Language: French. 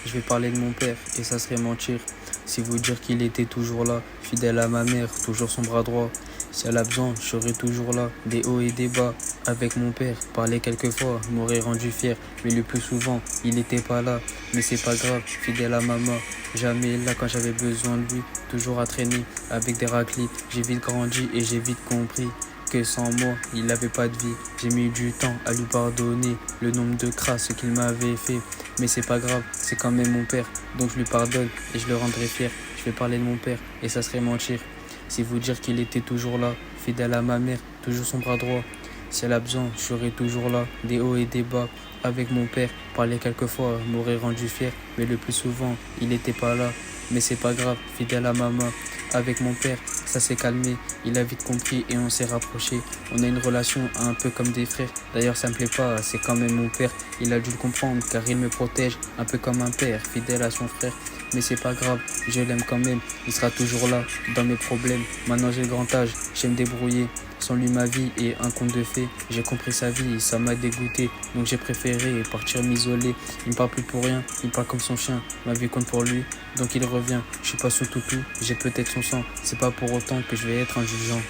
je vais parler de mon père, et ça serait mentir. Si vous dire qu'il était toujours là, fidèle à ma mère, toujours son bras droit. Si elle a besoin, je serai toujours là, des hauts et des bas. Avec mon père, parler quelquefois, m'aurait rendu fier. Mais le plus souvent, il n'était pas là. Mais c'est pas grave, fidèle à maman. Jamais là quand j'avais besoin de lui, toujours à traîner avec des raclis. J'ai vite grandi et j'ai vite compris que sans moi, il n'avait pas de vie. J'ai mis du temps à lui pardonner le nombre de crasses qu'il m'avait fait. Mais c'est pas grave, c'est quand même mon père, donc je lui pardonne et je le rendrai fier. Je vais parler de mon père et ça serait mentir. Si vous dire qu'il était toujours là, fidèle à ma mère, toujours son bras droit. Si elle a besoin, je serai toujours là, des hauts et des bas. Avec mon père, parler quelquefois m'aurait rendu fier, mais le plus souvent, il n'était pas là. Mais c'est pas grave, fidèle à maman. Avec mon père, ça s'est calmé, il a vite compris et on s'est rapprochés. On a une relation un peu comme des frères. D'ailleurs, ça me plaît pas, c'est quand même mon père. Il a dû le comprendre car il me protège un peu comme un père, fidèle à son frère. Mais c'est pas grave, je l'aime quand même. Il sera toujours là dans mes problèmes. Maintenant j'ai le grand âge, j'aime débrouiller. Sans lui, ma vie est un conte de fées. J'ai compris sa vie, ça m'a dégoûté. Donc j'ai préféré partir m'isoler. Il me parle plus pour rien, il me parle comme son chien. Ma vie compte pour lui, donc il revient. Je suis pas sous toutou, j'ai peut-être son sang. C'est pas pour autant que je vais être un jugeant.